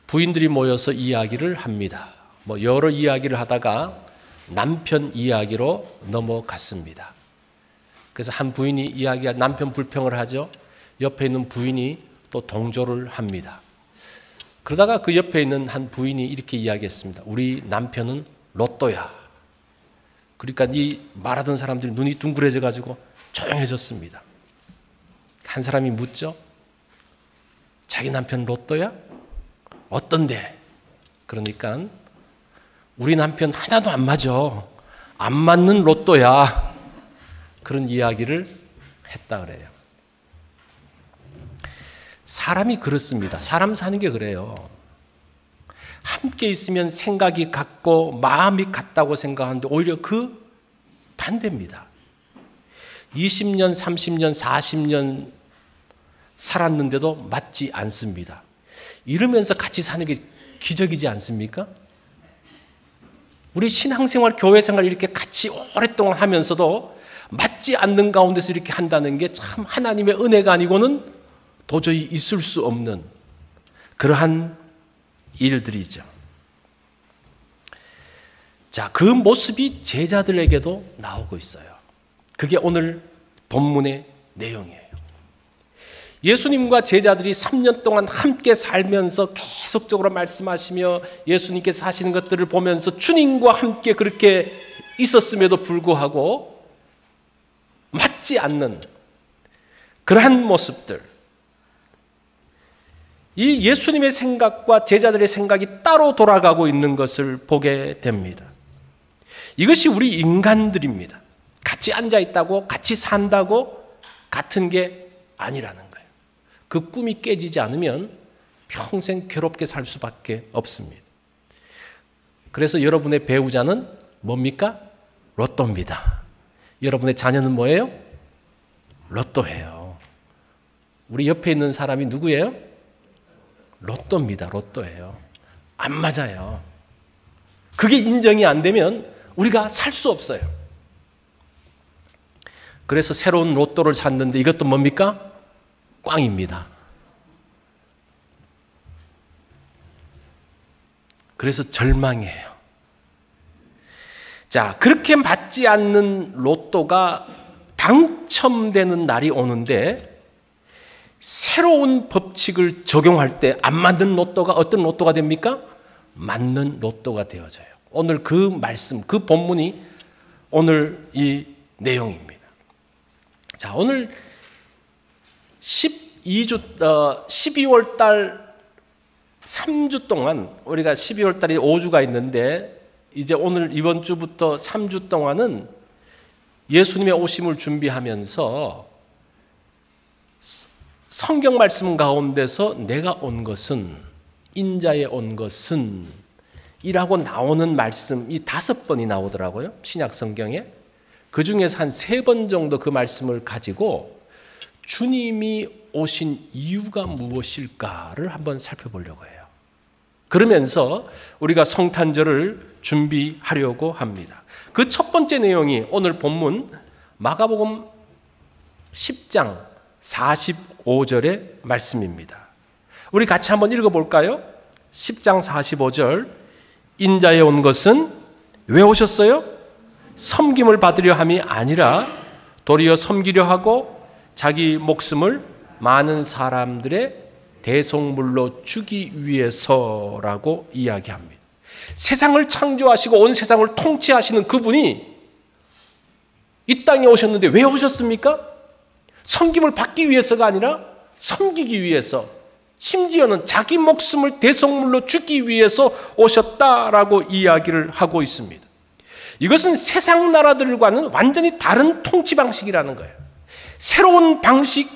부인들이 모여서 이야기를 합니다. 여러 이야기를 하다가 남편 이야기로 넘어갔습니다. 그래서 한 부인이 남편 불평을 하죠. 옆에 있는 부인이 또 동조를 합니다. 그러다가 그 옆에 있는 한 부인이 이렇게 이야기했습니다. 우리 남편은 로또야. 그러니까 이 말하던 사람들이 눈이 둥그레져 가지고 조용해졌습니다. 한 사람이 묻죠. 자기 남편 로또야? 어떤데? 그러니까 우리 남편 하나도 안 맞아. 안 맞는 로또야. 그런 이야기를 했다 그래요. 사람이 그렇습니다. 사람 사는 게 그래요. 함께 있으면 생각이 같고 마음이 같다고 생각하는데 오히려 그 반대입니다. 20년, 30년, 40년 살았는데도 맞지 않습니다. 이러면서 같이 사는 게 기적이지 않습니까? 우리 신앙생활, 교회생활 이렇게 같이 오랫동안 하면서도 맞지 않는 가운데서 이렇게 한다는 게 참 하나님의 은혜가 아니고는 도저히 있을 수 없는 그러한 일들이죠. 자, 그 모습이 제자들에게도 나오고 있어요. 그게 오늘 본문의 내용이에요. 예수님과 제자들이 3년 동안 함께 살면서 계속적으로 말씀하시며 예수님께서 하시는 것들을 보면서 주님과 함께 그렇게 있었음에도 불구하고 맞지 않는 그러한 모습들, 이 예수님의 생각과 제자들의 생각이 따로 돌아가고 있는 것을 보게 됩니다. 이것이 우리 인간들입니다. 같이 앉아 있다고, 같이 산다고 같은 게 아니라는 거예요. 그 꿈이 깨지지 않으면 평생 괴롭게 살 수밖에 없습니다. 그래서 여러분의 배우자는 뭡니까? 로또입니다. 여러분의 자녀는 뭐예요? 로또예요. 우리 옆에 있는 사람이 누구예요? 로또입니다. 로또예요. 안 맞아요. 그게 인정이 안 되면 우리가 살 수 없어요. 그래서 새로운 로또를 샀는데 이것도 뭡니까? 꽝입니다. 그래서 절망이에요. 자, 그렇게 맞지 않는 로또가 당첨되는 날이 오는데 새로운 법칙을 적용할 때 안 맞는 로또가 어떤 로또가 됩니까? 맞는 로또가 되어져요. 오늘 그 말씀, 그 본문이 오늘 이 내용입니다. 자, 오늘 12월 달 3주 동안, 우리가 12월 달이 5주가 있는데 이제 오늘 이번 주부터 3주 동안은 예수님의 오심을 준비하면서 성경 말씀 가운데서 내가 온 것은, 인자에 온 것은 이라고 나오는 말씀이 5번이 나오더라고요. 신약 성경에. 그 중에서 한 3번 정도 그 말씀을 가지고 주님이 오신 이유가 무엇일까를 한번 살펴보려고 해요. 그러면서 우리가 성탄절을 준비하려고 합니다. 그 첫 번째 내용이 오늘 본문 마가복음 10장 45절의 말씀입니다. 우리 같이 한번 읽어볼까요? 10장 45절. 인자에 온 것은 왜 오셨어요? 섬김을 받으려 함이 아니라 도리어 섬기려 하고 자기 목숨을 많은 사람들의 대속물로 주기 위해서라고 이야기합니다. 세상을 창조하시고 온 세상을 통치하시는 그분이 이 땅에 오셨는데 왜 오셨습니까? 섬김을 받기 위해서가 아니라 섬기기 위해서, 심지어는 자기 목숨을 대속물로 주기 위해서 오셨다라고 이야기를 하고 있습니다. 이것은 세상 나라들과는 완전히 다른 통치 방식이라는 거예요. 새로운 방식,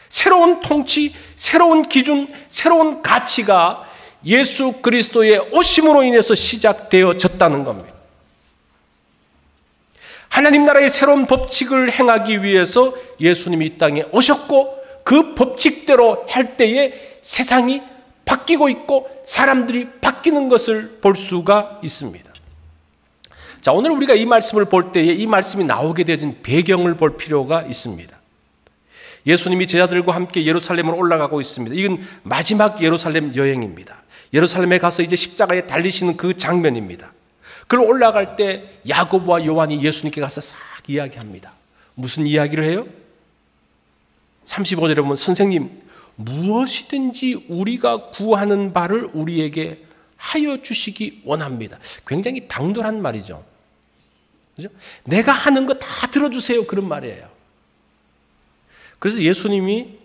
새로운 통치, 새로운 기준, 새로운 가치가 예수 그리스도의 오심으로 인해서 시작되어졌다는 겁니다. 하나님 나라의 새로운 법칙을 행하기 위해서 예수님이 이 땅에 오셨고 그 법칙대로 할 때에 세상이 바뀌고 있고 사람들이 바뀌는 것을 볼 수가 있습니다. 자, 오늘 우리가 이 말씀을 볼 때에 이 말씀이 나오게 되어진 배경을 볼 필요가 있습니다. 예수님이 제자들과 함께 예루살렘으로 올라가고 있습니다. 이건 마지막 예루살렘 여행입니다. 예루살렘에 가서 이제 십자가에 달리시는 그 장면입니다. 그걸 올라갈 때 야고보와 요한이 예수님께 가서 싹 이야기합니다. 무슨 이야기를 해요? 35절에 보면 선생님, 무엇이든지 우리가 구하는 바를 우리에게 하여 주시기 원합니다. 굉장히 당돌한 말이죠. 그죠? 내가 하는 거 다 들어주세요. 그런 말이에요. 그래서 예수님이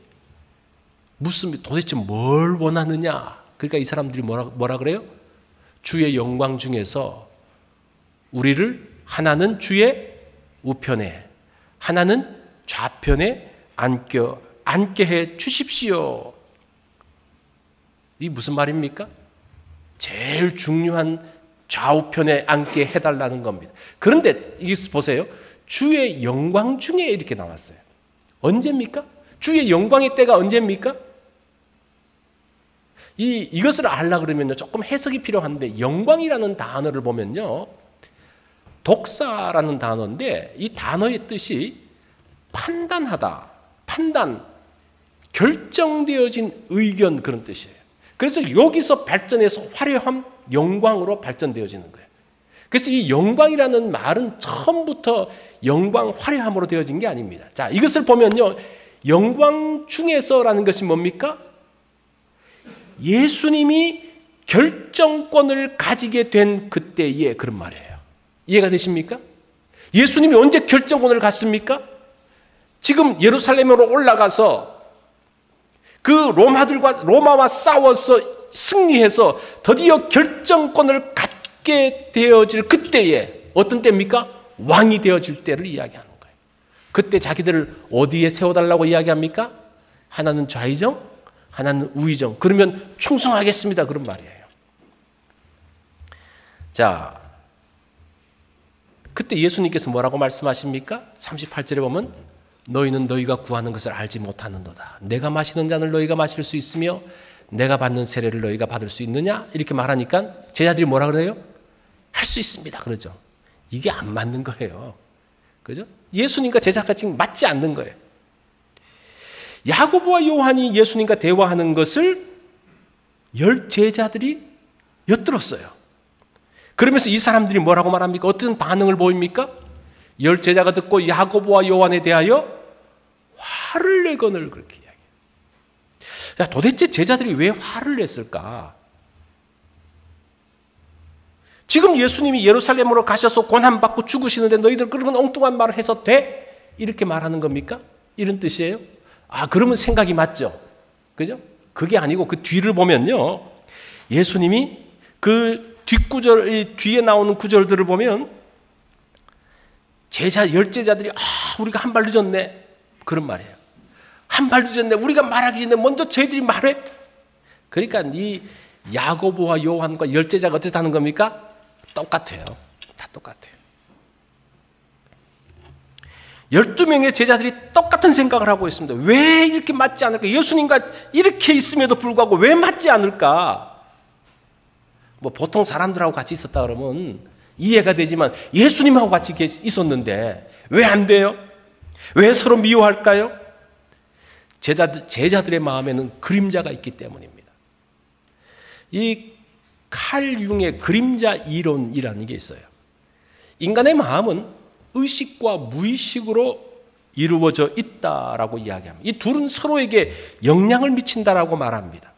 묻습니다. 도대체 뭘 원하느냐? 그러니까 이 사람들이 뭐라 그래요? 주의 영광 중에서 우리를 하나는 주의 우편에, 하나는 좌편에 앉게 해 주십시오. 이 무슨 말입니까? 제일 중요한 좌우편에 앉게 해달라는 겁니다. 그런데 이거 보세요. 주의 영광 중에 이렇게 나왔어요. 언제입니까? 주의 영광의 때가 언제입니까? 이것을 알라 그러면요, 조금 해석이 필요한데, 영광이라는 단어를 보면요, 독사라는 단어인데, 이 단어의 뜻이 판단하다, 판단, 결정되어진 의견, 그런 뜻이에요. 그래서 여기서 발전해서 화려함, 영광으로 발전되어지는 거예요. 그래서 이 영광이라는 말은 처음부터 영광, 화려함으로 되어진 게 아닙니다. 자, 이것을 보면요, 영광 중에서라는 것이 뭡니까? 예수님이 결정권을 가지게 된 그때의 그런 말이에요. 이해가 되십니까? 예수님이 언제 결정권을 갖습니까? 지금 예루살렘으로 올라가서 그 로마와 싸워서 승리해서 드디어 결정권을 갖게 되어질 그때에, 어떤 때입니까? 왕이 되어질 때를 이야기하는 거예요. 그때 자기들을 어디에 세워달라고 이야기합니까? 하나는 좌의정, 하나는 우의정. 그러면 충성하겠습니다. 그런 말이에요. 자, 그때 예수님께서 뭐라고 말씀하십니까? 38절에 보면 너희는 너희가 구하는 것을 알지 못하는도다. 내가 마시는 잔을 너희가 마실 수 있으며 내가 받는 세례를 너희가 받을 수 있느냐? 이렇게 말하니까 제자들이 뭐라 그래요? 할 수 있습니다. 그러죠. 이게 안 맞는 거예요. 그죠? 예수님과 제자가 지금 맞지 않는 거예요. 야고보와 요한이 예수님과 대화하는 것을 열 제자들이 엿들었어요. 그러면서 이 사람들이 뭐라고 말합니까? 어떤 반응을 보입니까? 열 제자가 듣고 야고보와 요한에 대하여 화를 내거늘 그렇게 이야기해요. 자, 도대체 제자들이 왜 화를 냈을까? 지금 예수님이 예루살렘으로 가셔서 고난받고 죽으시는데 너희들 그런 엉뚱한 말을 해서 돼? 이렇게 말하는 겁니까? 이런 뜻이에요? 아, 그러면 생각이 맞죠? 그죠? 그게 아니고 그 뒤를 보면요, 예수님이 그 뒷구절, 뒤에 나오는 구절들을 보면 열 제자들이 우리가 한 발 늦었네, 그런 말이에요. 한 발 늦었네, 우리가 말하기 전에 먼저 저희들이 말해. 그러니까 이 야고보와 요한과 열 제자가 어떻게 하는 겁니까? 똑같아요. 다 똑같아요. 12명의 제자들이 똑같은 생각을 하고 있습니다. 왜 이렇게 맞지 않을까? 예수님과 이렇게 있음에도 불구하고 왜 맞지 않을까? 뭐 보통 사람들하고 같이 있었다 그러면 이해가 되지만 예수님하고 같이 있었는데 왜 안 돼요? 왜 서로 미워할까요? 제자들의 마음에는 그림자가 있기 때문입니다. 이 칼 융의 그림자 이론이라는 게 있어요. 인간의 마음은 의식과 무의식으로 이루어져 있다라고 이야기합니다. 이 둘은 서로에게 영향을 미친다라고 말합니다.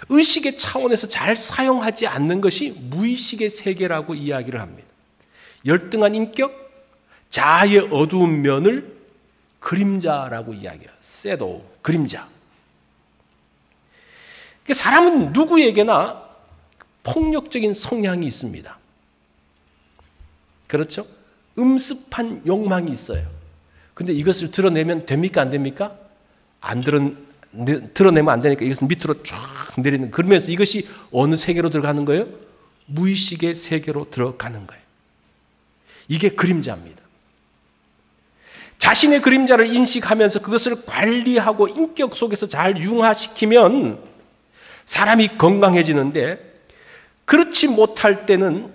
의식의 차원에서 잘 사용하지 않는 것이 무의식의 세계라고 이야기를 합니다. 열등한 인격, 자아의 어두운 면을 그림자라고 이야기해요. 섀도우, 그림자. 사람은 누구에게나 폭력적인 성향이 있습니다. 그렇죠? 음습한 욕망이 있어요. 근데 이것을 드러내면 됩니까? 안 됩니까? 드러내면 안 되니까 이것은 밑으로 쫙 내리는, 그러면서 이것이 어느 세계로 들어가는 거예요? 무의식의 세계로 들어가는 거예요. 이게 그림자입니다. 자신의 그림자를 인식하면서 그것을 관리하고 인격 속에서 잘 융화시키면 사람이 건강해지는데, 그렇지 못할 때는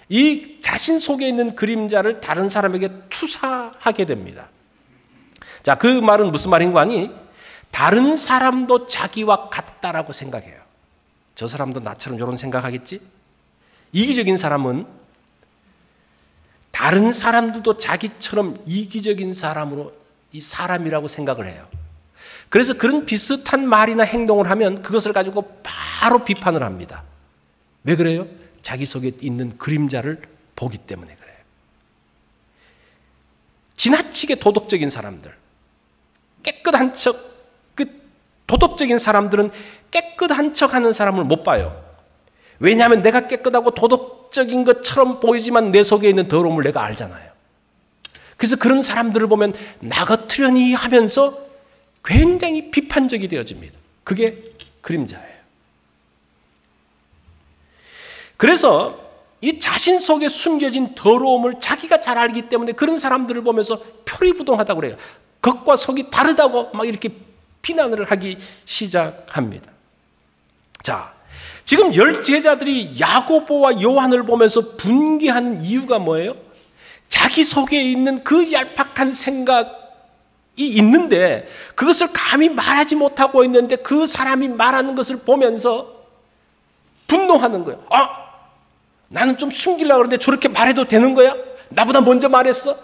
이 자신 속에 있는 그림자를 다른 사람에게 투사하게 됩니다. 자, 그 말은 무슨 말인 거 아니? 다른 사람도 자기와 같다라고 생각해요. 저 사람도 나처럼 저런 생각하겠지? 이기적인 사람은 다른 사람들도 자기처럼 이기적인 사람으로 이 사람이라고 생각을 해요. 그래서 그런 비슷한 말이나 행동을 하면 그것을 가지고 바로 비판을 합니다. 왜 그래요? 자기 속에 있는 그림자를 보기 때문에 그래요. 지나치게 도덕적인 사람들, 깨끗한 척, 도덕적인 사람들은 깨끗한 척 하는 사람을 못 봐요. 왜냐하면 내가 깨끗하고 도덕적인 것처럼 보이지만 내 속에 있는 더러움을 내가 알잖아요. 그래서 그런 사람들을 보면 나 같으려니 하면서 굉장히 비판적이 되어집니다. 그게 그림자예요. 그래서 이 자신 속에 숨겨진 더러움을 자기가 잘 알기 때문에 그런 사람들을 보면서 표리부동하다고 그래요. 겉과 속이 다르다고 막 이렇게 비난을 하기 시작합니다. 자, 지금 10제자들이 야고보와 요한을 보면서 분개하는 이유가 뭐예요? 자기 속에 있는 그 얄팍한 생각이 있는데 그것을 감히 말하지 못하고 있는데 그 사람이 말하는 것을 보면서 분노하는 거예요. 나는 좀 숨기려고 그러는데 저렇게 말해도 되는 거야? 나보다 먼저 말했어?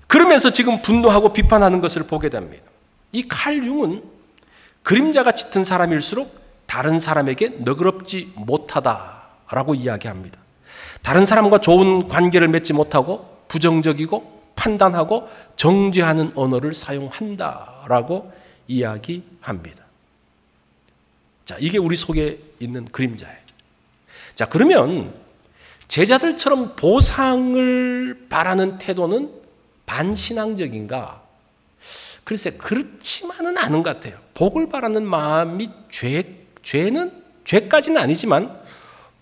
그러면서 지금 분노하고 비판하는 것을 보게 됩니다. 이 칼 융은 그림자가 짙은 사람일수록 다른 사람에게 너그럽지 못하다라고 이야기합니다. 다른 사람과 좋은 관계를 맺지 못하고 부정적이고 판단하고 정죄하는 언어를 사용한다라고 이야기합니다. 자, 이게 우리 속에 있는 그림자예요. 자, 그러면 제자들처럼 보상을 바라는 태도는 반신앙적인가? 글쎄, 그렇지만은 않은 것 같아요. 복을 바라는 마음이 죄까지는 아니지만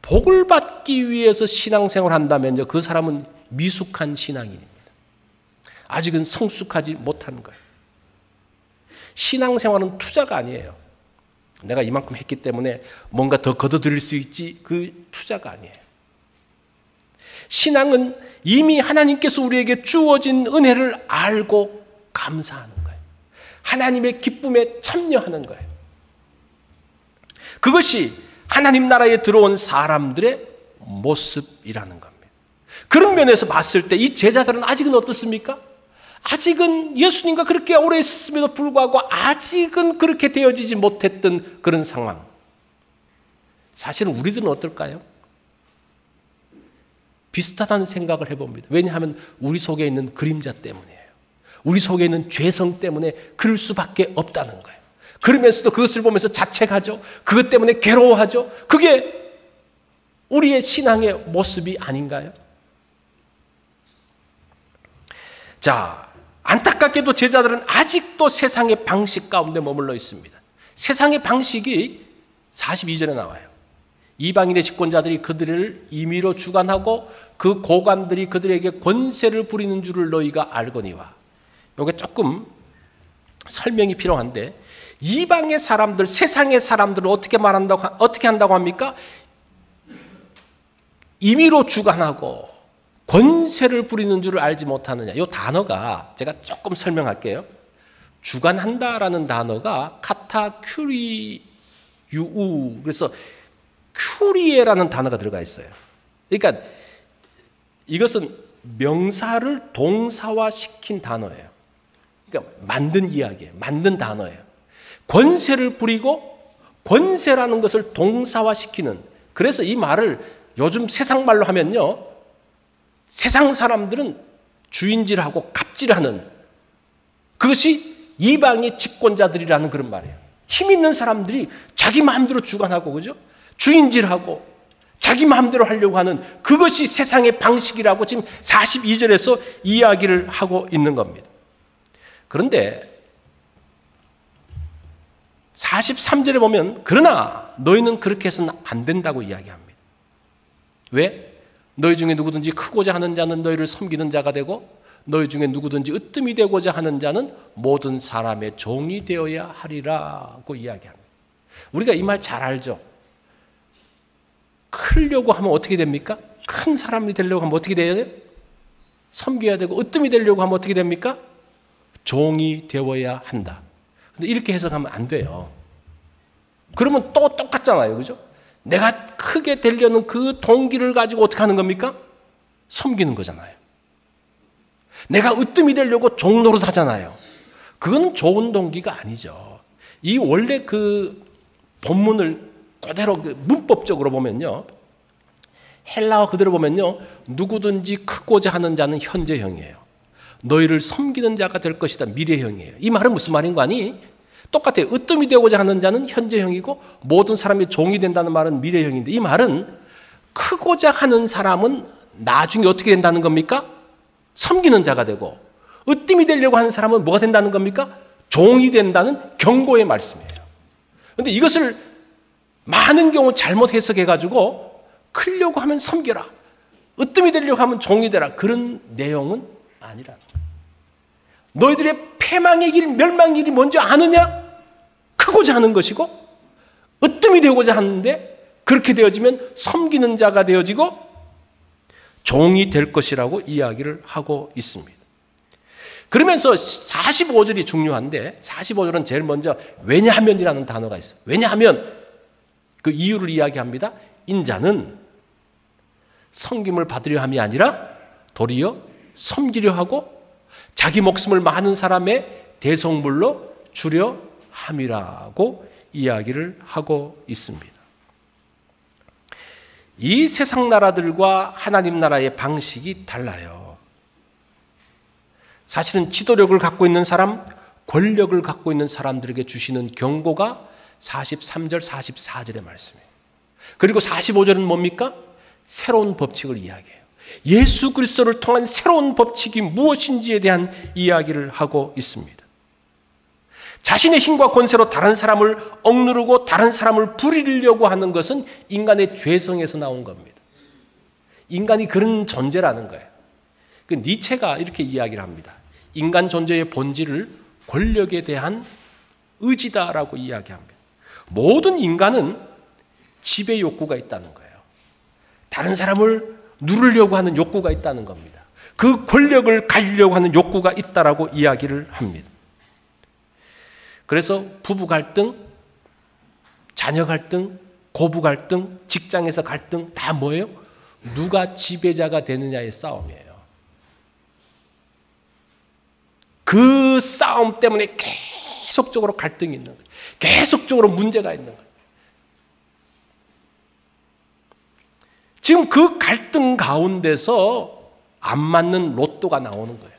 복을 받기 위해서 신앙생활을 한다면 그 사람은 미숙한 신앙인입니다. 아직은 성숙하지 못한 거예요. 신앙생활은 투자가 아니에요. 내가 이만큼 했기 때문에 뭔가 더 거둬들일 수 있지, 그 투자가 아니에요. 신앙은 이미 하나님께서 우리에게 주어진 은혜를 알고 감사하는 거예요. 하나님의 기쁨에 참여하는 거예요. 그것이 하나님 나라에 들어온 사람들의 모습이라는 겁니다. 그런 면에서 봤을 때 이 제자들은 아직은 어떻습니까? 아직은 예수님과 그렇게 오래 있었음에도 불구하고 아직은 그렇게 되어지지 못했던 그런 상황. 사실은 우리들은 어떨까요? 비슷하다는 생각을 해봅니다. 왜냐하면 우리 속에 있는 그림자 때문이에요. 우리 속에 있는 죄성 때문에 그럴 수밖에 없다는 거예요. 그러면서도 그것을 보면서 자책하죠. 그것 때문에 괴로워하죠. 그게 우리의 신앙의 모습이 아닌가요? 자, 안타깝게도 제자들은 아직도 세상의 방식 가운데 머물러 있습니다. 세상의 방식이 42절에 나와요. 이방인의 집권자들이 그들을 임의로 주관하고 그 고관들이 그들에게 권세를 부리는 줄을 너희가 알거니와. 이게 조금 설명이 필요한데, 이방의 사람들, 세상의 사람들을 어떻게 한다고 합니까? 임의로 주관하고 권세를 부리는 줄을 알지 못하느냐. 이 단어가 제가 조금 설명할게요. 주관한다라는 단어가 카타큐리유, 그래서 큐리에라는 단어가 들어가 있어요. 그러니까 이것은 명사를 동사화시킨 단어예요. 그러니까 만든 이야기예요. 만든 단어예요. 권세를 부리고 권세라는 것을 동사화시키는, 그래서 이 말을 요즘 세상 말로 하면요, 세상 사람들은 주인질하고 갑질하는, 그것이 이방의 집권자들이라는 그런 말이에요. 힘 있는 사람들이 자기 마음대로 주관하고, 그죠? 주인질하고 자기 마음대로 하려고 하는 그것이 세상의 방식이라고 지금 42절에서 이야기를 하고 있는 겁니다. 그런데 43절에 보면 그러나 너희는 그렇게 해서는 안 된다고 이야기합니다. 왜? 너희 중에 누구든지 크고자 하는 자는 너희를 섬기는 자가 되고 너희 중에 누구든지 으뜸이 되고자 하는 자는 모든 사람의 종이 되어야 하리라고 이야기합니다. 우리가 이 말 잘 알죠? 크려고 하면 어떻게 됩니까? 큰 사람이 되려고 하면 어떻게 돼야 돼요? 섬겨야 되고, 으뜸이 되려고 하면 어떻게 됩니까? 종이 되어야 한다. 근데 이렇게 해석하면 안 돼요. 그러면 또 똑같잖아요. 그죠? 내가 크게 되려는 그 동기를 가지고 어떻게 하는 겁니까? 섬기는 거잖아요. 내가 으뜸이 되려고 종노릇 하잖아요. 그건 좋은 동기가 아니죠. 이 원래 그 본문을 그대로 문법적으로 보면요. 헬라어 그대로 보면요. 누구든지 크고자 하는 자는 현재형이에요. 너희를 섬기는 자가 될 것이다. 미래형이에요. 이 말은 무슨 말인 거 아니? 똑같아요. 으뜸이 되고자 하는 자는 현재형이고 모든 사람이 종이 된다는 말은 미래형인데 이 말은 크고자 하는 사람은 나중에 어떻게 된다는 겁니까? 섬기는 자가 되고 으뜸이 되려고 하는 사람은 뭐가 된다는 겁니까? 종이 된다는 경고의 말씀이에요. 그런데 이것을 많은 경우 잘못 해석해가지고 크려고 하면 섬겨라. 으뜸이 되려고 하면 종이 되라. 그런 내용은 아니라는 거예요. 너희들의 패망의 길, 멸망의 길이 뭔지 아느냐? 크고자 하는 것이고 으뜸이 되고자 하는데 그렇게 되어지면 섬기는 자가 되어지고 종이 될 것이라고 이야기를 하고 있습니다. 그러면서 45절이 중요한데 45절은 제일 먼저 왜냐하면이라는 단어가 있어요. 왜냐하면 그 이유를 이야기합니다. 인자는 섬김을 받으려 함이 아니라 도리어 섬기려 하고 자기 목숨을 많은 사람의 대속물로 주려 함이라고 이야기를 하고 있습니다. 이 세상 나라들과 하나님 나라의 방식이 달라요. 사실은 지도력을 갖고 있는 사람, 권력을 갖고 있는 사람들에게 주시는 경고가 43절, 44절의 말씀이에요. 그리고 45절은 뭡니까? 새로운 법칙을 이야기해요. 예수 그리스도를 통한 새로운 법칙이 무엇인지에 대한 이야기를 하고 있습니다. 자신의 힘과 권세로 다른 사람을 억누르고 다른 사람을 부리려고 하는 것은 인간의 죄성에서 나온 겁니다. 인간이 그런 존재라는 거예요. 그 니체가 이렇게 이야기를 합니다. 인간 존재의 본질을 권력에 대한 의지다라고 이야기합니다. 모든 인간은 지배 욕구가 있다는 거예요. 다른 사람을 누르려고 하는 욕구가 있다는 겁니다. 그 권력을 가지려고 하는 욕구가 있다라고 이야기를 합니다. 그래서 부부 갈등, 자녀 갈등, 고부 갈등, 직장에서 갈등 다 뭐예요? 누가 지배자가 되느냐의 싸움이에요. 그 싸움 때문에 계속적으로 갈등이 있는 거예요. 계속적으로 문제가 있는 거예요. 지금 그 갈등 가운데서 안 맞는 로또가 나오는 거예요.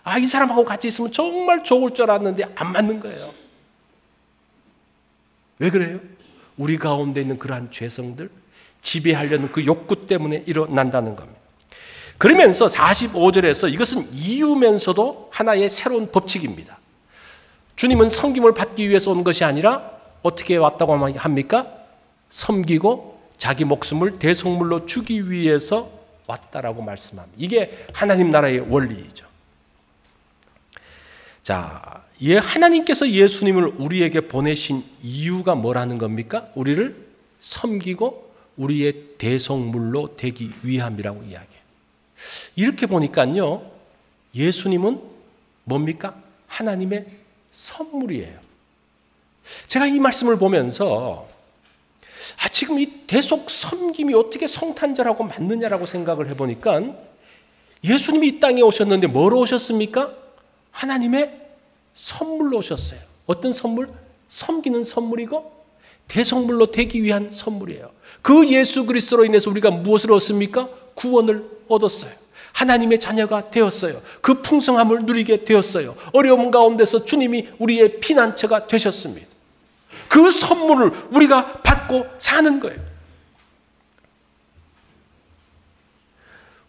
아, 이 사람하고 같이 있으면 정말 좋을 줄 알았는데 안 맞는 거예요. 왜 그래요? 우리 가운데 있는 그러한 죄성들, 지배하려는 그 욕구 때문에 일어난다는 겁니다. 그러면서 45절에서 이것은 이유면서도 하나의 새로운 법칙입니다. 주님은 섬김을 받기 위해서 온 것이 아니라 어떻게 왔다고 합니까? 섬기고 자기 목숨을 대속물로 주기 위해서 왔다라고 말씀합니다. 이게 하나님 나라의 원리이죠. 자, 하나님께서 예수님을 우리에게 보내신 이유가 뭐라는 겁니까? 우리를 섬기고 우리의 대속물로 되기 위함이라고 이야기해요. 이렇게 보니까요, 예수님은 뭡니까? 하나님의 선물이에요. 제가 이 말씀을 보면서 지금 이 대속 섬김이 어떻게 성탄절하고 맞느냐라고 생각을 해보니까 예수님이 이 땅에 오셨는데 뭐로 오셨습니까? 하나님의 선물로 오셨어요. 어떤 선물? 섬기는 선물이고 대속물로 되기 위한 선물이에요. 그 예수 그리스도로 인해서 우리가 무엇을 얻습니까? 구원을 얻었어요. 하나님의 자녀가 되었어요. 그 풍성함을 누리게 되었어요. 어려움 가운데서 주님이 우리의 피난처가 되셨습니다. 그 선물을 우리가 받고 사는 거예요.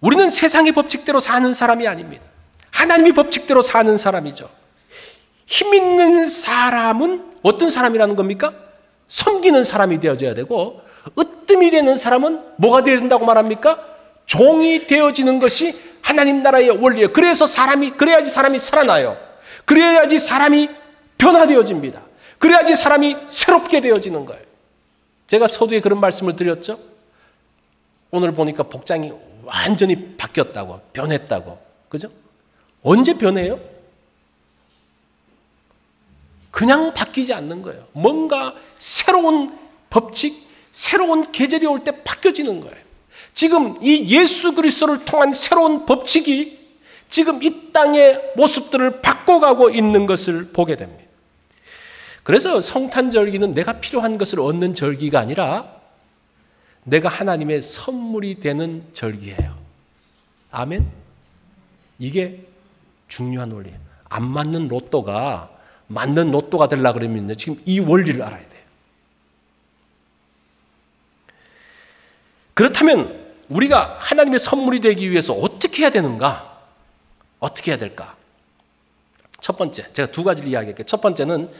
우리는 세상의 법칙대로 사는 사람이 아닙니다. 하나님의 법칙대로 사는 사람이죠. 힘 있는 사람은 어떤 사람이라는 겁니까? 섬기는 사람이 되어져야 되고, 으뜸이 되는 사람은 뭐가 되어야 된다고 말합니까? 종이 되어지는 것이 하나님 나라의 원리예요. 그래야지 사람이 살아나요. 그래야지 사람이 변화되어집니다. 그래야지 사람이 새롭게 되어지는 거예요. 제가 서두에 그런 말씀을 드렸죠. 오늘 보니까 복장이 완전히 바뀌었다고, 변했다고. 그죠? 언제 변해요? 그냥 바뀌지 않는 거예요. 뭔가 새로운 법칙, 새로운 계절이 올 때 바뀌어지는 거예요. 지금 이 예수 그리스도를 통한 새로운 법칙이 지금 이 땅의 모습들을 바꿔가고 있는 것을 보게 됩니다. 그래서 성탄절기는 내가 필요한 것을 얻는 절기가 아니라 내가 하나님의 선물이 되는 절기예요. 아멘? 이게 중요한 원리예요. 안 맞는 로또가 맞는 로또가 되려고 그러면요, 지금 이 원리를 알아야 돼요. 그렇다면 우리가 하나님의 선물이 되기 위해서 어떻게 해야 되는가? 어떻게 해야 될까? 첫 번째, 제가 두 가지를 이야기할게요. 첫 번째는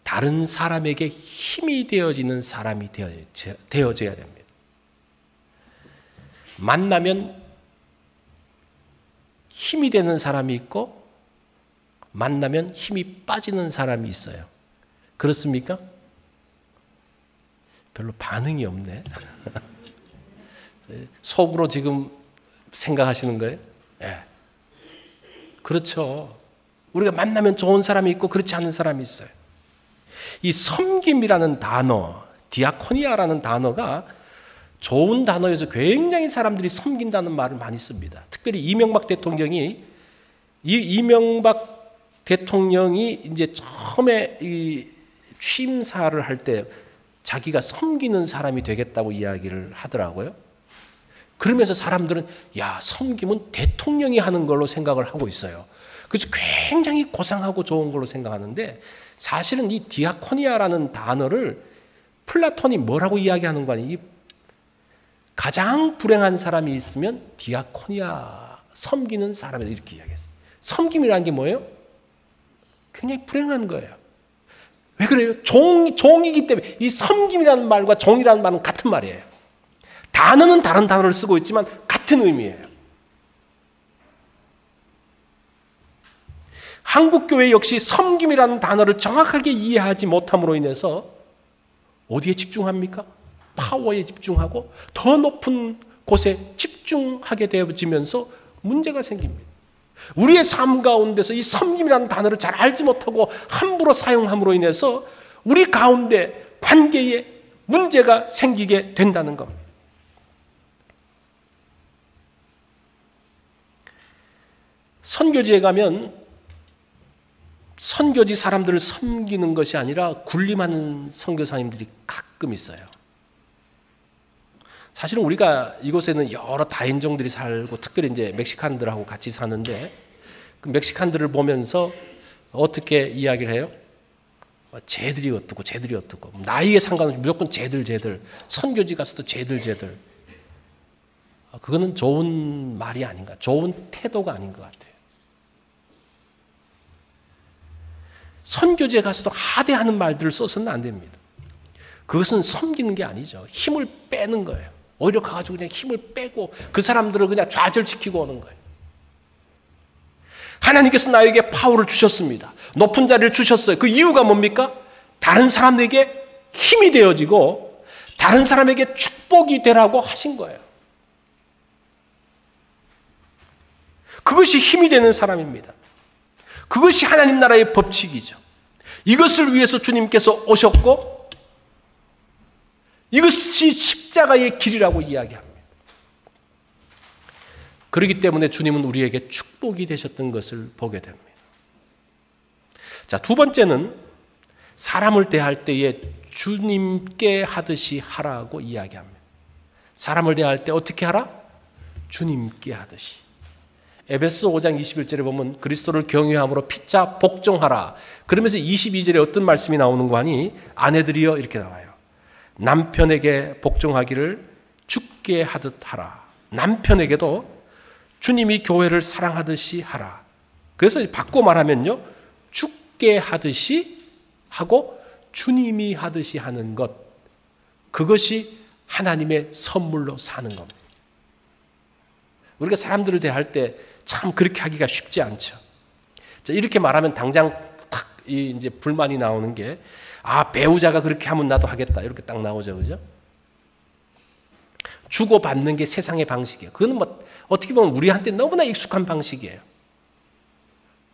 다른 사람에게 힘이 되어지는 사람이 되어져야 됩니다. 만나면 힘이 되는 사람이 있고 만나면 힘이 빠지는 사람이 있어요. 그렇습니까? 별로 반응이 없네. 속으로 지금 생각하시는 거예요? 네. 그렇죠. 우리가 만나면 좋은 사람이 있고 그렇지 않은 사람이 있어요. 이 섬김이라는 단어, 디아코니아라는 단어가 좋은 단어여서 굉장히 사람들이 섬긴다는 말을 많이 씁니다. 특별히 이명박 대통령이 이제 처음에 이 취임사를 할 때 자기가 섬기는 사람이 되겠다고 이야기를 하더라고요. 그러면서 사람들은 야, 섬김은 대통령이 하는 걸로 생각을 하고 있어요. 그래서 굉장히 고상하고 좋은 걸로 생각하는데 사실은 이 디아코니아라는 단어를 플라톤이 뭐라고 이야기하는 거 아니에요? 가장 불행한 사람이 있으면 디아코니아, 섬기는 사람이다 이렇게 이야기했어요. 섬김이라는 게 뭐예요? 굉장히 불행한 거예요. 왜 그래요? 종이기 때문에 이 섬김이라는 말과 종이라는 말은 같은 말이에요. 단어는 다른 단어를 쓰고 있지만 같은 의미예요. 한국교회 역시 섬김이라는 단어를 정확하게 이해하지 못함으로 인해서 어디에 집중합니까? 파워에 집중하고 더 높은 곳에 집중하게 되어지면서 문제가 생깁니다. 우리의 삶 가운데서 이 섬김이라는 단어를 잘 알지 못하고 함부로 사용함으로 인해서 우리 가운데 관계에 문제가 생기게 된다는 겁니다. 선교지에 가면 선교지 사람들을 섬기는 것이 아니라 군림하는 선교사님들이 가끔 있어요. 사실은 우리가 이곳에는 여러 다인종들이 살고 특별히 이제 멕시칸들하고 같이 사는데 그 멕시칸들을 보면서 어떻게 이야기를 해요? 쟤들이 어떻고 쟤들이 어떻고 나이에 상관없이 무조건 쟤들 선교지 가서도 쟤들 그거는 좋은 말이 아닌가, 좋은 태도가 아닌 것 같아요. 선교지에 가서도 하대하는 말들을 써서는 안 됩니다. 그것은 섬기는 게 아니죠. 힘을 빼는 거예요. 오히려 가가지고 그냥 힘을 빼고 그 사람들을 그냥 좌절시키고 오는 거예요. 하나님께서 나에게 파워를 주셨습니다. 높은 자리를 주셨어요. 그 이유가 뭡니까? 다른 사람에게 힘이 되어지고 다른 사람에게 축복이 되라고 하신 거예요. 그것이 힘이 되는 사람입니다. 그것이 하나님 나라의 법칙이죠. 이것을 위해서 주님께서 오셨고 이것이 십자가의 길이라고 이야기합니다. 그렇기 때문에 주님은 우리에게 축복이 되셨던 것을 보게 됩니다. 자, 두 번째는 사람을 대할 때에 주님께 하듯이 하라고 이야기합니다. 사람을 대할 때 어떻게 하라? 주님께 하듯이. 에베소 5장 21절에 보면 그리스도를 경외함으로 피차 복종하라. 그러면서 22절에 어떤 말씀이 나오는 거 아니? 아내들이여 이렇게 나와요. 남편에게 복종하기를 주께 하듯 하라. 남편에게도 주님이 교회를 사랑하듯이 하라. 그래서 바꿔 말하면요, 주께 하듯이 하고 주님이 하듯이 하는 것, 그것이 하나님의 선물로 사는 겁니다. 우리가 사람들을 대할 때 참 그렇게 하기가 쉽지 않죠. 자, 이렇게 말하면 당장 탁 이제 불만이 나오는 게, 아, 배우자가 그렇게 하면 나도 하겠다, 이렇게 딱 나오죠, 그죠? 주고 받는 게 세상의 방식이에요. 그건 뭐 어떻게 보면 우리한테 너무나 익숙한 방식이에요.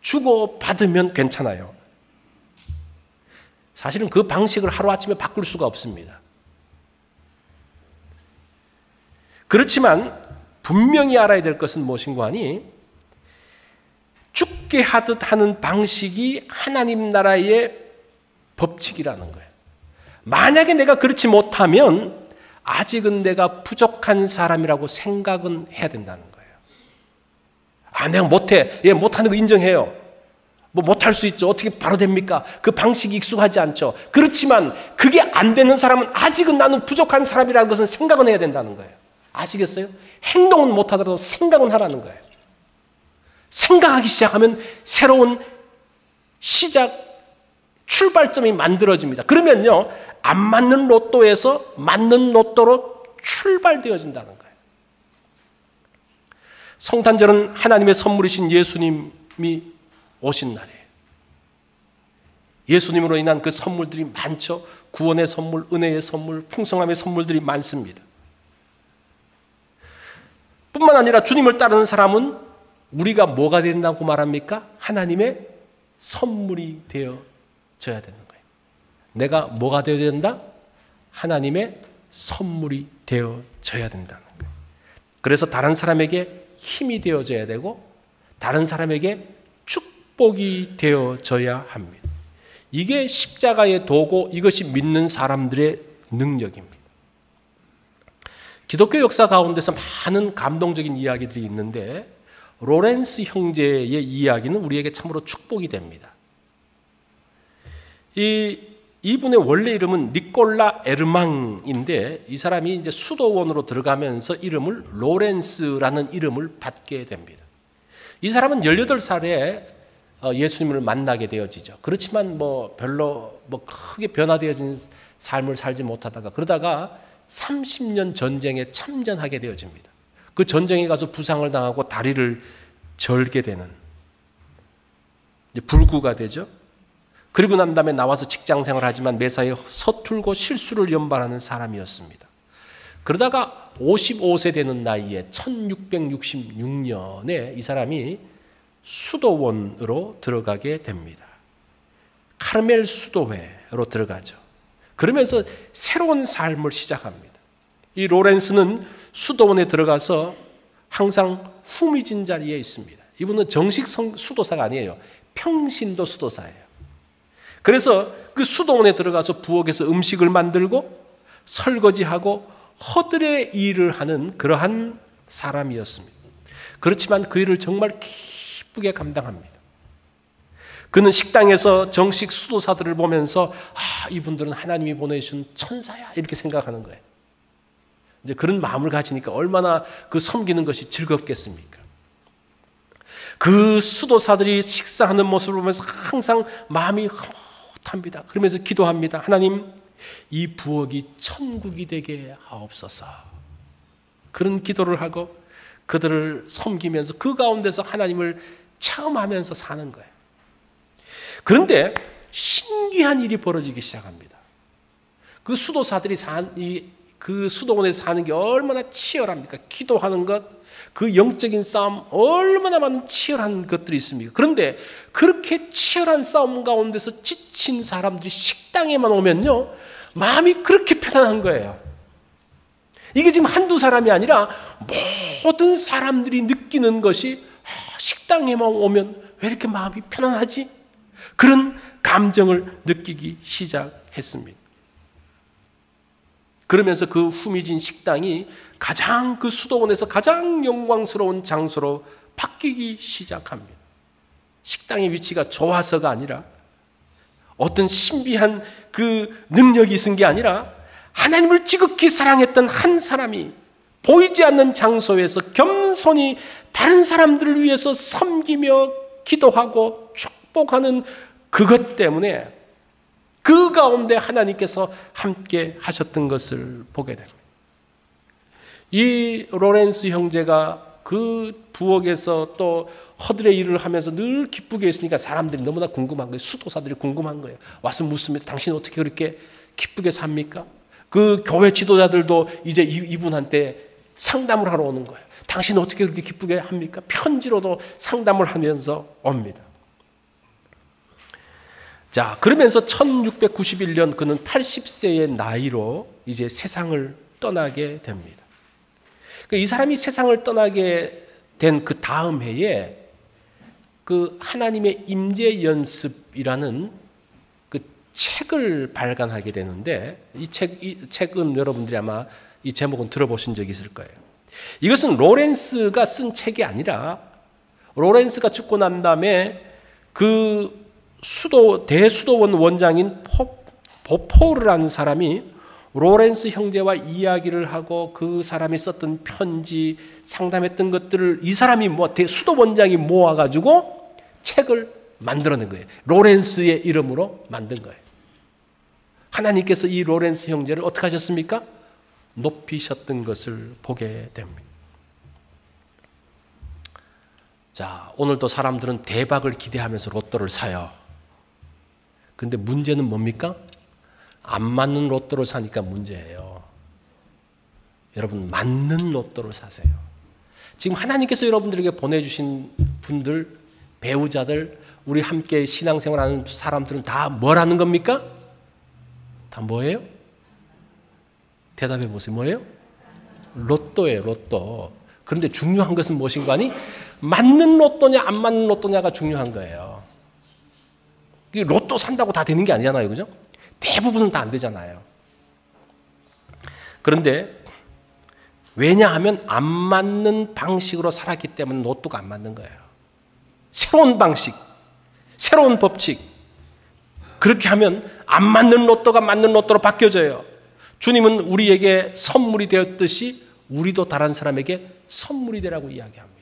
주고 받으면 괜찮아요. 사실은 그 방식을 하루아침에 바꿀 수가 없습니다. 그렇지만 분명히 알아야 될 것은 무엇인가 하니 죽게 하듯 하는 방식이 하나님 나라의 법칙이라는 거예요. 만약에 내가 그렇지 못하면 아직은 내가 부족한 사람이라고 생각은 해야 된다는 거예요. 아, 내가 못해. 예, 못하는 거 인정해요. 뭐 못할 수 있죠. 어떻게 바로 됩니까? 그 방식이 익숙하지 않죠. 그렇지만 그게 안 되는 사람은 아직은 나는 부족한 사람이라는 것은 생각은 해야 된다는 거예요. 아시겠어요? 행동은 못하더라도 생각은 하라는 거예요. 생각하기 시작하면 새로운 시작, 출발점이 만들어집니다. 그러면요, 안 맞는 로또에서 맞는 로또로 출발되어진다는 거예요. 성탄절은 하나님의 선물이신 예수님이 오신 날이에요. 예수님으로 인한 그 선물들이 많죠. 구원의 선물, 은혜의 선물, 풍성함의 선물들이 많습니다. 뿐만 아니라 주님을 따르는 사람은 우리가 뭐가 된다고 말합니까? 하나님의 선물이 되어져야 되는 거예요. 내가 뭐가 되어야 된다? 하나님의 선물이 되어져야 된다는 거예요. 그래서 다른 사람에게 힘이 되어져야 되고 다른 사람에게 축복이 되어져야 합니다. 이게 십자가의 도고 이것이 믿는 사람들의 능력입니다. 기독교 역사 가운데서 많은 감동적인 이야기들이 있는데 로렌스 형제의 이야기는 우리에게 참으로 축복이 됩니다. 이분의 원래 이름은 니콜라 에르망인데 이 사람이 이제 수도원으로 들어가면서 이름을 로렌스라는 이름을 받게 됩니다. 이 사람은 18살에 예수님을 만나게 되어지죠. 그렇지만 별로 크게 변화되어진 삶을 살지 못하다가 그러다가 30년 전쟁에 참전하게 되어집니다. 그 전쟁에 가서 부상을 당하고 다리를 절게 되는 이제 불구가 되죠. 그리고 난 다음에 나와서 직장 생활하지만 매사에 서툴고 실수를 연발하는 사람이었습니다. 그러다가 55세 되는 나이에 1666년에 이 사람이 수도원으로 들어가게 됩니다. 카르멜 수도회로 들어가죠. 그러면서 새로운 삶을 시작합니다. 이 로렌스는 수도원에 들어가서 항상 후미진 자리에 있습니다. 이분은 정식 수도사가 아니에요. 평신도 수도사예요. 그래서 그 수도원에 들어가서 부엌에서 음식을 만들고 설거지하고 허들의 일을 하는 그러한 사람이었습니다. 그렇지만 그 일을 정말 기쁘게 감당합니다. 그는 식당에서 정식 수도사들을 보면서 이분들은 하나님이 보내주신 천사야 이렇게 생각하는 거예요. 이제 그런 마음을 가지니까 얼마나 그 섬기는 것이 즐겁겠습니까? 그 수도사들이 식사하는 모습을 보면서 항상 마음이 흐뭇합니다. 그러면서 기도합니다. 하나님, 이 부엌이 천국이 되게 하옵소서. 그런 기도를 하고 그들을 섬기면서 그 가운데서 하나님을 체험하면서 사는 거예요. 그런데 신기한 일이 벌어지기 시작합니다. 그 수도사들이 그 수도원에서 사는 게 얼마나 치열합니까? 기도하는 것, 그 영적인 싸움 얼마나 많은 치열한 것들이 있습니까? 그런데 그렇게 치열한 싸움 가운데서 지친 사람들이 식당에만 오면요, 마음이 그렇게 편안한 거예요. 이게 지금 한두 사람이 아니라 모든 사람들이 느끼는 것이 식당에만 오면 왜 이렇게 마음이 편안하지? 그런 감정을 느끼기 시작했습니다. 그러면서 그 후미진 식당이 그 수도원에서 가장 영광스러운 장소로 바뀌기 시작합니다. 식당의 위치가 좋아서가 아니라 어떤 신비한 그 능력이 있은 게 아니라 하나님을 지극히 사랑했던 한 사람이 보이지 않는 장소에서 겸손히 다른 사람들을 위해서 섬기며 기도하고 축복하는 그것 때문에 그 가운데 하나님께서 함께 하셨던 것을 보게 됩니다. 이 로렌스 형제가 그 부엌에서 또 허들의 일을 하면서 늘 기쁘게 있으니까 사람들이 너무나 궁금한 거예요. 수도사들이 궁금한 거예요. 와서 묻습니다. 당신 어떻게 그렇게 기쁘게 삽니까? 그 교회 지도자들도 이제 이분한테 상담을 하러 오는 거예요. 당신 어떻게 그렇게 기쁘게 합니까? 편지로도 상담을 하면서 옵니다. 자, 그러면서 1691년 그는 80세의 나이로 이제 세상을 떠나게 됩니다. 이 사람이 세상을 떠나게 된 그 다음 해에 그 하나님의 임재 연습이라는 그 책을 발간하게 되는데 이 책은 여러분들이 아마 이 제목은 들어보신 적이 있을 거예요. 이것은 로렌스가 쓴 책이 아니라 로렌스가 죽고 난 다음에 그 대수도원 원장인 보포르라는 사람이 로렌스 형제와 이야기를 하고 그 사람이 썼던 편지, 상담했던 것들을 이 사람이 수도원장이 모아가지고 책을 만들어낸 거예요. 로렌스의 이름으로 만든 거예요. 하나님께서 이 로렌스 형제를 어떻게 하셨습니까? 높이셨던 것을 보게 됩니다. 자, 오늘도 사람들은 대박을 기대하면서 로또를 사요. 근데 문제는 뭡니까? 안 맞는 로또를 사니까 문제예요. 여러분, 맞는 로또를 사세요. 지금 하나님께서 여러분들에게 보내주신 분들, 배우자들, 우리 함께 신앙생활하는 사람들은 다 뭐라는 겁니까? 다 뭐예요? 대답해 보세요. 뭐예요? 로또예요, 로또. 그런데 중요한 것은 무엇인가 하니 맞는 로또냐 안 맞는 로또냐가 중요한 거예요. 로또 산다고 다 되는 게 아니잖아요. 그죠? 대부분은 다 안 되잖아요. 그런데 왜냐하면 안 맞는 방식으로 살았기 때문에 로또가 안 맞는 거예요. 새로운 방식, 새로운 법칙. 그렇게 하면 안 맞는 로또가 맞는 로또로 바뀌어져요. 주님은 우리에게 선물이 되었듯이 우리도 다른 사람에게 선물이 되라고 이야기합니다.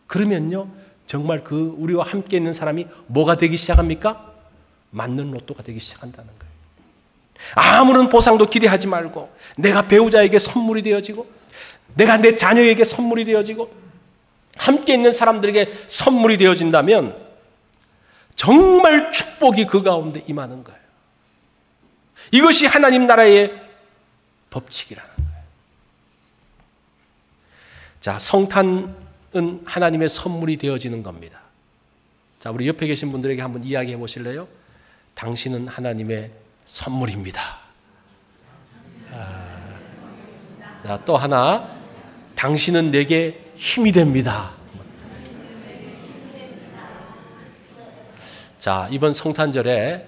그러면요, 정말 그 우리와 함께 있는 사람이 뭐가 되기 시작합니까? 맞는 로또가 되기 시작한다는 거예요. 아무런 보상도 기대하지 말고 내가 배우자에게 선물이 되어지고 내가 내 자녀에게 선물이 되어지고 함께 있는 사람들에게 선물이 되어진다면 정말 축복이 그 가운데 임하는 거예요. 이것이 하나님 나라의 법칙이라는 거예요. 자, 성탄은 하나님의 선물이 되어지는 겁니다. 자, 우리 옆에 계신 분들에게 한번 이야기해 보실래요? 당신은 하나님의 선물입니다. 자, 또 하나, 당신은 내게 힘이 됩니다. 자, 이번 성탄절에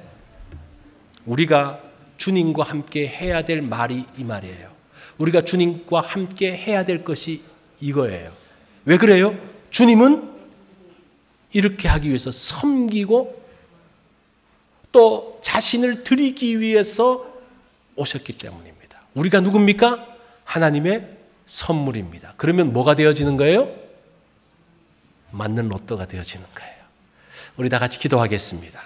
우리가 주님과 함께 해야 될 말이 이 말이에요. 우리가 주님과 함께 해야 될 것이 이거예요. 왜 그래요? 주님은 이렇게 하기 위해서 섬기고 또 자신을 드리기 위해서 오셨기 때문입니다. 우리가 누굽니까? 하나님의 선물입니다. 그러면 뭐가 되어지는 거예요? 맞는 로또가 되어지는 거예요. 우리 다 같이 기도하겠습니다.